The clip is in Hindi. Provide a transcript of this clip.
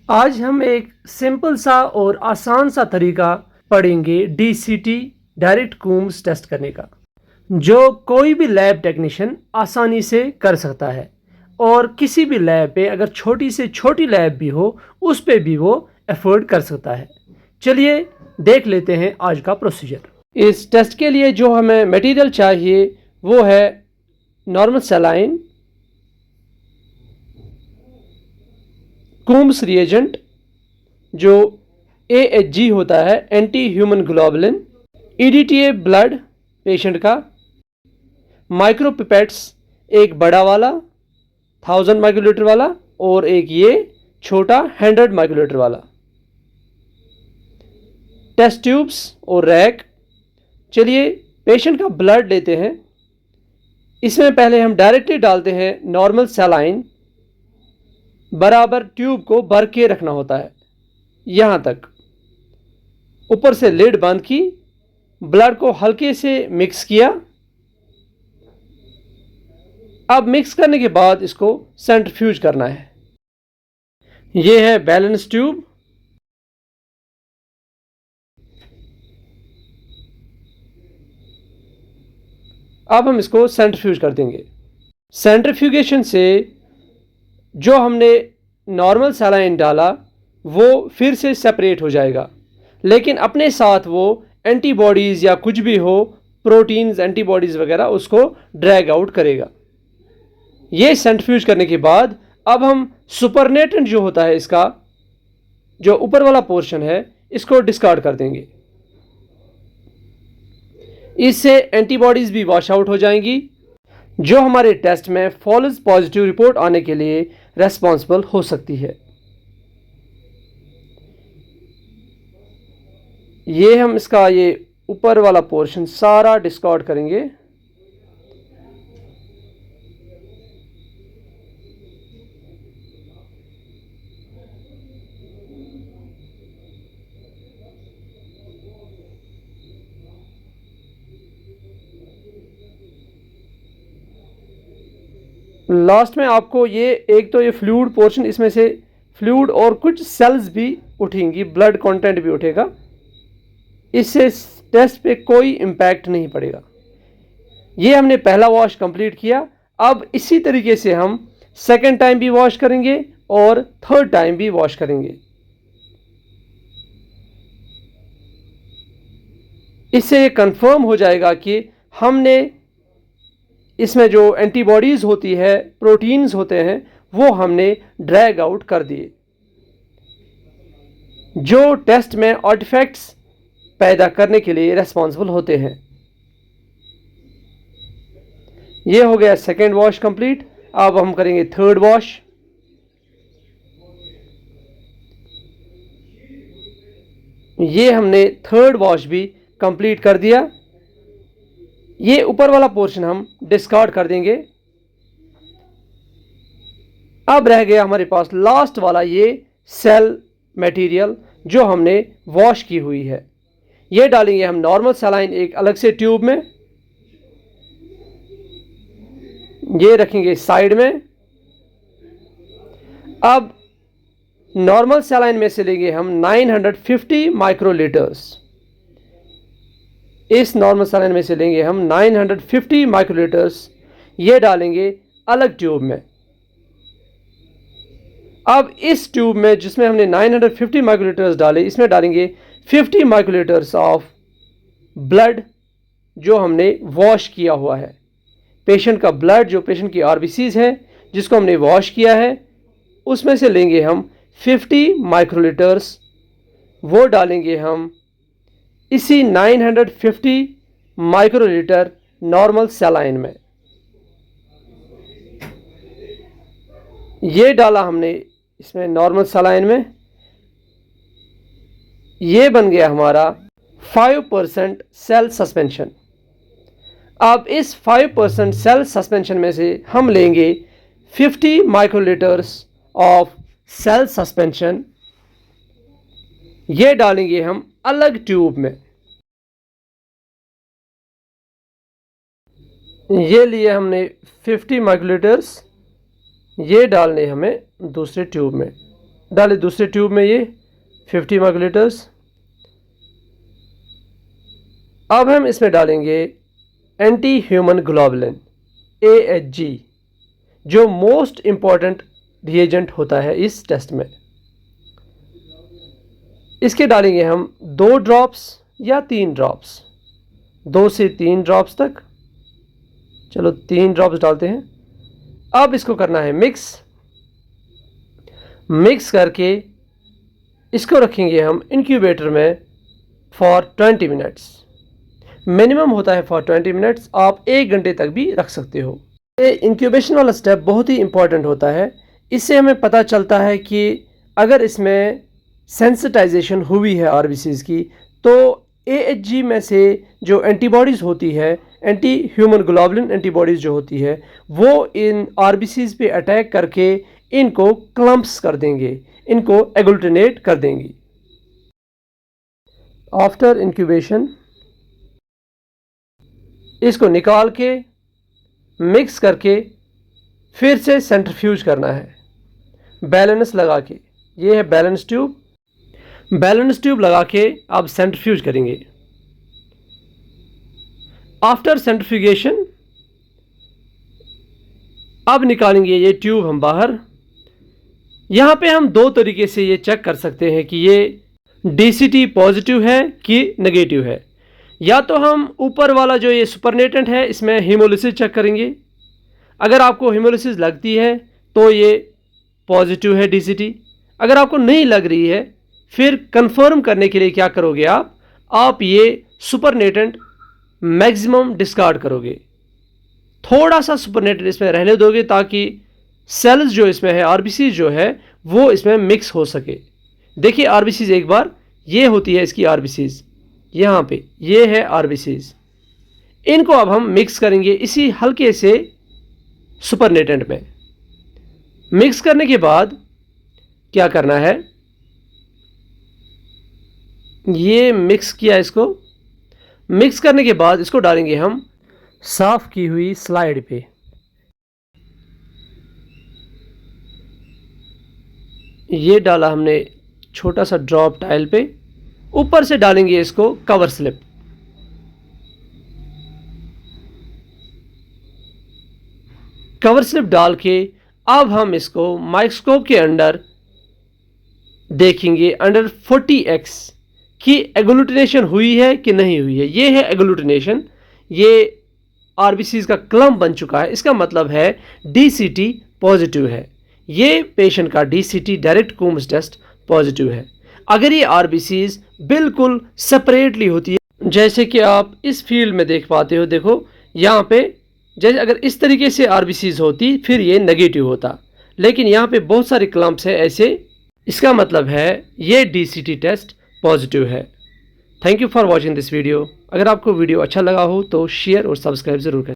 आज हम एक सिंपल सा और आसान सा तरीका पढ़ेंगे डीसीटी डायरेक्ट कूम्स टेस्ट करने का, जो कोई भी लैब टेक्नीशियन आसानी से कर सकता है। और किसी भी लैब पे अगर छोटी से छोटी लैब भी हो उस पे भी वो अफोर्ड कर सकता है। चलिए देख लेते हैं आज का प्रोसीजर। इस टेस्ट के लिए जो हमें मटेरियल चाहिए वो है नॉर्मल सलाइन, कूम्स रिएजेंट जो AHG होता है, anti human globulin, EDTA blood patient का, माइक्रोपिपेट्स एक बड़ा वाला 1000 माइक्रोलीटर वाला और एक ये छोटा 100 माइक्रोलीटर वाला, टेस्ट ट्यूब्स और रैक। चलिए पेशेंट का ब्लड लेते हैं। इसमें पहले हम डायरेक्टली डालते हैं नॉर्मल सलाइन, बराबर ट्यूब को भर के रखना होता है यहाँ तक, ऊपर से लिड बंद की, ब्लड को हल्के से मिक्स किया। अब मिक्स करने के बाद इसको सेंट्रीफ्यूज करना है। यह है बैलेंस ट्यूब। अब हम इसको सेंट्रीफ्यूज कर देंगे। सेंट्रीफ्यूगेशन से जो हमने नॉर्मल सलाइन डाला वो फिर से सेपरेट हो जाएगा, लेकिन अपने साथ वो एंटीबॉडीज़ या कुछ भी हो, प्रोटीन्स, एंटीबॉडीज़ वगैरह, उसको ड्रैग आउट करेगा। ये सेंट्रीफ्यूज करने के बाद अब हम सुपरनेटेंट जो होता है, इसका जो ऊपर वाला पोर्शन है, इसको डिस्कार्ड कर देंगे। इससे एंटीबॉडीज़ भी वॉश आउट हो जाएंगी, जो हमारे टेस्ट में फॉल्स पॉजिटिव रिपोर्ट आने के लिए रेस्पॉन्सिबल हो सकती है। ये हम इसका ये ऊपर वाला पोर्शन सारा डिस्कार्ड करेंगे। लास्ट में आपको ये एक तो ये फ्लूइड पोर्शन, इसमें से फ्लूइड और कुछ सेल्स भी उठेंगी, ब्लड कंटेंट भी उठेगा। इससे टेस्ट पे कोई इम्पैक्ट नहीं पड़ेगा। ये हमने पहला वॉश कंप्लीट किया। अब इसी तरीके से हम सेकेंड टाइम भी वॉश करेंगे और थर्ड टाइम भी वॉश करेंगे। इससे ये कंफर्म हो जाएगा कि हमने इसमें जो एंटीबॉडीज़ होती है, प्रोटीन्स होते हैं, वो हमने ड्रैग आउट कर दिए, जो टेस्ट में आर्टिफैक्ट्स पैदा करने के लिए रेस्पॉन्सिबल होते हैं। ये हो गया सेकेंड वॉश कंप्लीट। अब हम करेंगे थर्ड वॉश। ये हमने थर्ड वॉश भी कंप्लीट कर दिया। ये ऊपर वाला पोर्शन हम डिस्कार्ड कर देंगे। अब रह गया हमारे पास लास्ट वाला ये सेल मटेरियल जो हमने वॉश की हुई है। ये डालेंगे हम नॉर्मल सलाइन एक अलग से ट्यूब में, ये रखेंगे साइड में। अब नॉर्मल सलाइन में से लेंगे हम 950 माइक्रोलीटर्स। इस नॉर्मल सलाइन में से लेंगे हम 950 माइक्रोलीटर्स, ये डालेंगे अलग ट्यूब में। अब इस ट्यूब में जिसमें हमने 950 माइक्रोलीटर्स डाले, इसमें डालेंगे 50 माइक्रोलीटर्स ऑफ ब्लड जो हमने वॉश किया हुआ है। पेशेंट का ब्लड, जो पेशेंट की आरबीसीज है जिसको हमने वॉश किया है, उसमें से लेंगे हम 50 माइक्रोलीटर्स, वो डालेंगे हम इसी 950 माइक्रोलीटर नॉर्मल सलाइन में। ये डाला हमने इसमें नॉर्मल सलाइन में। ये बन गया हमारा 5% सेल सस्पेंशन। अब इस 5% सेल सस्पेंशन में से हम लेंगे 50 माइक्रोलीटर्स ऑफ सेल सस्पेंशन, ये डालेंगे हम अलग ट्यूब में। ये लिए हमने 50 माइक्रोलीटर्स, ये डालने हमें दूसरे ट्यूब में। डाले दूसरे ट्यूब में ये 50 माइक्रोलीटर्स। अब हम इसमें डालेंगे एंटी ह्यूमन ग्लोबुलिन AHG, जो मोस्ट इम्पॉर्टेंट रिएजेंट होता है इस टेस्ट में। इसके डालेंगे हम 2 ड्रॉप्स या 3 ड्रॉप्स, 2 से 3 ड्रॉप्स तक। चलो 3 ड्रॉप्स डालते हैं। अब इसको करना है मिक्स करके इसको रखेंगे हम इंक्यूबेटर में फॉर 20 मिनट्स। मिनिमम होता है फॉर 20 मिनट्स, आप 1 घंटे तक भी रख सकते हो। ये इंक्यूबेशन वाला स्टेप बहुत ही इंपॉर्टेंट होता है। इससे हमें पता चलता है कि अगर इसमें सेंसिटाइजेशन हुई है आरबीसीज की, तो AHG में से जो एंटीबॉडीज़ होती है, एंटी ह्यूमन ग्लोबुलिन एंटीबॉडीज़ जो होती है, वो इन आरबीसीज पे अटैक करके इनको क्लम्प्स कर देंगे, इनको एग्लूटिनेट कर देंगी। आफ्टर इंक्यूबेशन इसको निकाल के मिक्स करके फिर से सेंट्रीफ्यूज करना है बैलेंस लगा के। ये है बैलेंस ट्यूब लगा के अब सेंट्रीफ्यूज करेंगे। आफ्टर सेंट्रीफ्यूगेशन अब निकालेंगे ये ट्यूब हम बाहर। यहाँ पे हम 2 तरीके से ये चेक कर सकते हैं कि ये DCT पॉजिटिव है कि नेगेटिव है। या तो हम ऊपर वाला जो ये सुपरनेटेंट है इसमें हीमोलिसिस चेक करेंगे। अगर आपको हीमोलिसिस लगती है तो ये पॉजिटिव है DCT। अगर आपको नहीं लग रही है, फिर कंफर्म करने के लिए क्या करोगे आप ये सुपरनेटेंट मैक्सिमम डिस्कार्ड करोगे। थोड़ा सा सुपरनेटेंट इसमें रहने दोगे ताकि सेल्स जो इसमें है, आरबीसी जो है, वो इसमें मिक्स हो सके। देखिए आरबीसीज एक बार ये होती है इसकी आरबीसीज, यहाँ पे ये है आरबीसीज। इनको अब हम मिक्स करेंगे इसी हल्के से सुपरनेटेंट में। मिक्स करने के बाद क्या करना है, ये मिक्स किया, इसको मिक्स करने के बाद इसको डालेंगे हम साफ की हुई स्लाइड पे। ये डाला हमने छोटा सा ड्रॉप टाइल पे। ऊपर से डालेंगे इसको कवर स्लिप। कवर स्लिप डाल के अब हम इसको माइक्रोस्कोप के अंडर देखेंगे अंडर 40x कि एग्लूटिनेशन हुई है कि नहीं हुई है। ये है एग्लूटिनेशन, ये आरबीसीज का क्लम्प बन चुका है। इसका मतलब है DCT पॉजिटिव है। ये पेशेंट का DCT direct Coombs test positive है। अगर ये आरबीसीज बिल्कुल सेपरेटली होती है, जैसे कि आप इस फील्ड में देख पाते हो, देखो यहाँ पे, जैसे अगर इस तरीके से आरबीसीज होती फिर ये नेगेटिव होता, लेकिन यहाँ पे बहुत सारे क्लम्प्स है ऐसे। इसका मतलब है ये DCT टेस्ट पॉजिटिव है। Thank you for watching this video. अगर आपको वीडियो अच्छा लगा हो तो शेयर और सब्सक्राइब ज़रूर करें।